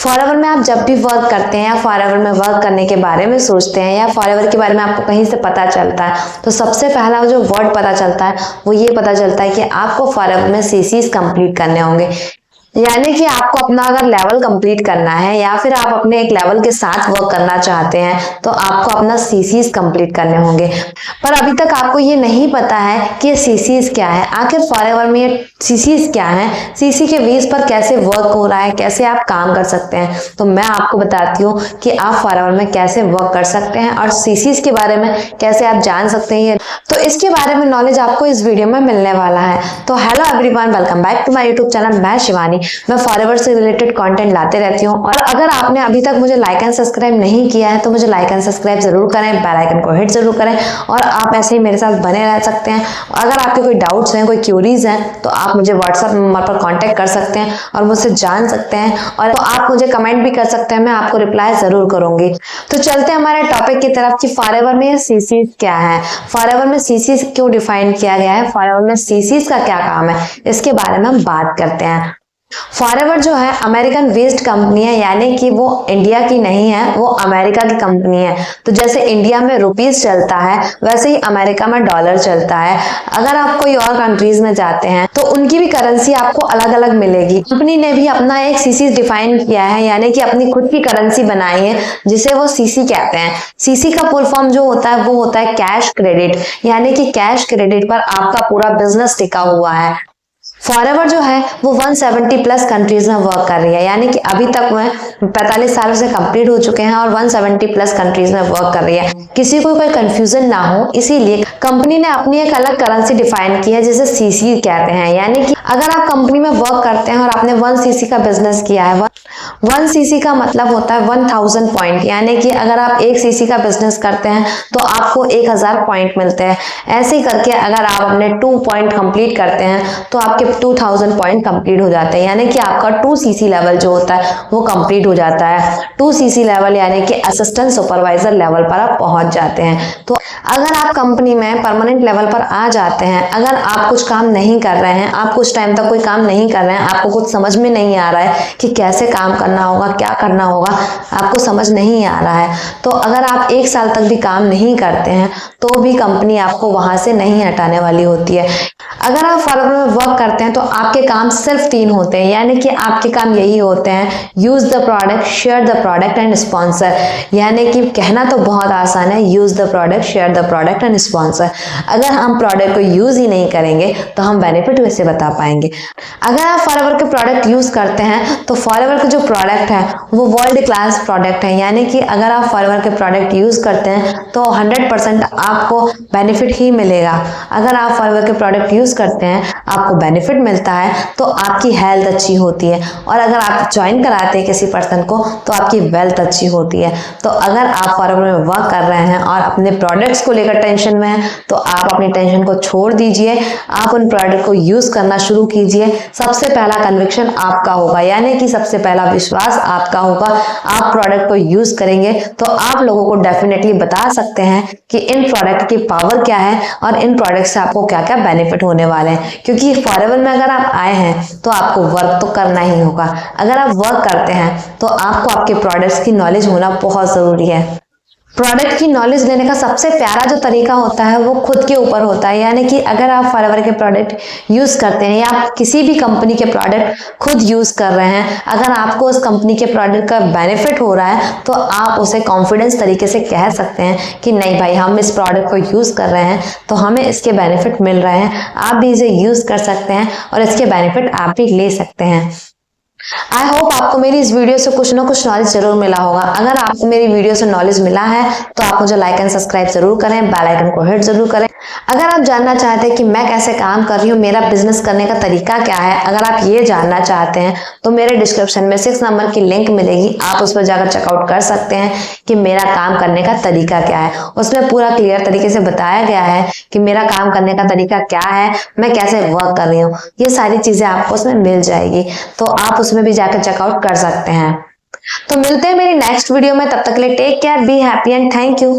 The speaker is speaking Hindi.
फॉरएवर में आप जब भी वर्क करते हैं या फॉरएवर में वर्क करने के बारे में सोचते हैं या फॉरएवर के बारे में आपको कहीं से पता चलता है तो सबसे पहला जो वर्ड पता चलता है वो ये पता चलता है कि आपको फॉरएवर में सीसीज कंप्लीट करने होंगे। यानी कि आपको अपना अगर लेवल कंप्लीट करना है या फिर आप अपने एक लेवल के साथ वर्क करना चाहते हैं तो आपको अपना सीसीज कंप्लीट करने होंगे। पर अभी तक आपको ये नहीं पता है कि ये सीसीज क्या है, आखिर फॉरएवर में ये सीसीज क्या है, सीसी के बेस पर कैसे वर्क हो रहा है, कैसे आप काम कर सकते हैं। तो मैं आपको बताती हूँ कि आप फॉरएवर में कैसे वर्क कर सकते हैं और सीसीज के बारे में कैसे आप जान सकते हैं। तो इसके बारे में नॉलेज आपको इस वीडियो में मिलने वाला है। तो hello everyone, welcome back to my YouTube channel. मैं शिवानी, मैं फॉरएवर से रिलेटेड कंटेंट लाते रहती हूँ और अगर आपने अभी तक मुझे लाइक एंड सब्सक्राइब नहीं किया है तो मुझे लाइक एंड सब्सक्राइब जरूर करें, बेल आइकन को हिट जरूर करें और आप ऐसे ही मेरे साथ बने रह सकते हैं। और अगर आपके कोई डाउट्स हैं, कोई क्यूरीज हैं तो आप मुझे व्हाट्सएप नंबर पर कॉन्टेक्ट कर सकते हैं और मुझसे जान सकते हैं और तो आप मुझे कमेंट भी कर सकते हैं, मैं आपको रिप्लाई जरूर करूंगी। तो चलते हैं हमारे टॉपिक की तरफ कि फॉरएवर में सीसीज क्या है, फॉरएवर में सीसीज क्यों डिफाइन किया गया है, फॉरएवर में सीसीज का क्या काम है, इसके बारे में हम बात करते हैं। फॉरएवर जो है अमेरिकन बेस्ड कंपनी है, यानी कि वो इंडिया की नहीं है, वो अमेरिका की कंपनी है। तो जैसे इंडिया में रुपीस चलता है वैसे ही अमेरिका में डॉलर चलता है। अगर आप कोई और कंट्रीज में जाते हैं तो उनकी भी करेंसी आपको अलग अलग मिलेगी। कंपनी ने भी अपना एक सीसी डिफाइन किया है, यानी कि अपनी खुद की करेंसी बनाई है जिसे वो सीसी कहते हैं। सीसी का फुल फॉर्म जो होता है वो होता है कैश क्रेडिट, यानी कि कैश क्रेडिट पर आपका पूरा बिजनेस टिका हुआ है। फॉरएवर जो है वो 170 प्लस कंट्रीज में वर्क कर रही है, यानी कि अभी तक वह 45 साल से कंप्लीट हो चुके हैं और 170 प्लस कंट्रीज में वर्क कर रही है। किसी को कोई कंफ्यूजन ना हो इसीलिए कंपनी ने अपनी एक अलग करेंसी डिफाइन की है जिसे सीसी कहते हैं। यानी कि अगर आप कंपनी में वर्क करते हैं और आपने 1 सीसी का बिजनेस किया है, 1 सीसी का मतलब होता है 1000 पॉइंट, यानी कि अगर आप 1 सीसी का बिजनेस करते हैं तो आपको 1000 पॉइंट मिलते हैं। ऐसे ही करके अगर आप अपने 2 पॉइंट कंप्लीट करते हैं तो आपके 2000 पॉइंट कंप्लीट हो जाते हैं, यानी कि आपका 2 सीसी लेवल जो होता है वो कंप्लीट हो जाता है। 2 सीसी लेवल यानी कि असिस्टेंट सुपरवाइजर लेवल पर आप पहुंच जाते हैं। तो अगर आप कंपनी में परमानेंट लेवल पर आ जाते हैं, अगर आप कुछ काम नहीं कर रहे हैं, आप कुछ टाइम तक कोई काम नहीं कर रहे हैं, आपको कुछ समझ में नहीं आ रहा है कि कैसे काम करना होगा, क्या करना होगा, आपको समझ नहीं आ रहा है, तो अगर आप 1 साल तक भी काम नहीं करते हैं तो भी कंपनी आपको वहां से नहीं हटाने वाली होती है। अगर आप फॉरएवर में वर्क करते हैं तो आपके काम सिर्फ 3 होते हैं, यानी कि आपके काम यही होते हैं: use the product, share the product and sponsor. यानी कि कहना तो बहुत आसान है, use the product, share the product and sponsor. अगर हम प्रोडक्ट को यूज ही नहीं करेंगे तो हम बेनिफिट कैसे बता पाएंगे। अगर आप फॉरएवर के प्रोडक्ट यूज करते हैं तो फॉरएवर के जो प्रोडक्ट है वो वर्ल्ड क्लास प्रोडक्ट है, यानी कि अगर आप फॉरएवर के प्रोडक्ट यूज करते हैं तो 100% आपको बेनिफिट ही मिलेगा। अगर आप फॉरएवर के प्रोडक्ट यूज करते हैं, आपको बेनिफिट मिलता है तो आपकी हेल्थ अच्छी होती है, और अगर आप ज्वाइन कराते हैं किसी पर्सन को तो आपकी वेल्थ अच्छी होती है। तो अगर आप फॉरएवर में वर्क कर रहे हैं और अपने प्रोडक्ट्स को लेकर टेंशन में हैं तो आप अपनी टेंशन को छोड़ दीजिए, आप उन प्रोडक्ट को यूज करना शुरू कीजिए। सबसे पहला कन्विक्शन आपका होगा, यानी कि सबसे पहला विश्वास आपका होगा। आप प्रोडक्ट को यूज करेंगे तो आप लोगों को डेफिनेटली बता सकते हैं कि इन प्रोडक्ट की पावर क्या है और इन प्रोडक्ट से आपको क्या क्या बेनिफिट होने वाले हैं। क्योंकि फॉरएवर में अगर आप आए हैं तो आपको वर्क तो करना ही होगा। अगर आप वर्क करते हैं तो आपको आपके प्रोडक्ट्स की नॉलेज होना बहुत जरूरी है। प्रोडक्ट की नॉलेज लेने का सबसे प्यारा जो तरीका होता है वो खुद के ऊपर होता है, यानी कि अगर आप फॉरएवर के प्रोडक्ट यूज करते हैं या आप किसी भी कंपनी के प्रोडक्ट खुद यूज कर रहे हैं, अगर आपको उस कंपनी के प्रोडक्ट का बेनिफिट हो रहा है तो आप उसे कॉन्फिडेंस तरीके से कह सकते हैं कि नहीं भाई, हम इस प्रोडक्ट को यूज कर रहे हैं तो हमें इसके बेनिफिट मिल रहे हैं, आप भी इसे यूज कर सकते हैं और इसके बेनिफिट आप भी ले सकते हैं। आई होप आपको मेरी इस वीडियो से कुछ ना कुछ नॉलेज जरूर मिला होगा। अगर आपको मेरी वीडियो से नॉलेज मिला है तो आप मुझे लाइक एंड सब्सक्राइब जरूर करें, बेल आइकन को हिट जरूर करें। अगर आप जानना चाहते हैं कि मैं कैसे काम कर रही हूँ, मेरा बिजनेस करने का तरीका क्या है, अगर आप ये जानना चाहते हैं तो मेरे डिस्क्रिप्शन में 6 नंबर की लिंक मिलेगी, आप उस पर जाकर चेकआउट कर सकते हैं कि मेरा काम करने का तरीका क्या है। उसमें पूरा क्लियर तरीके से बताया गया है कि मेरा काम करने का तरीका क्या है, मैं कैसे वर्क कर रही हूँ, ये सारी चीजें आपको उसमें मिल जाएगी, तो आप उसमें भी जाकर चेकआउट कर सकते हैं। तो मिलते हैं मेरी नेक्स्ट वीडियो में, तब तक के लिए take care, be happy and thank you.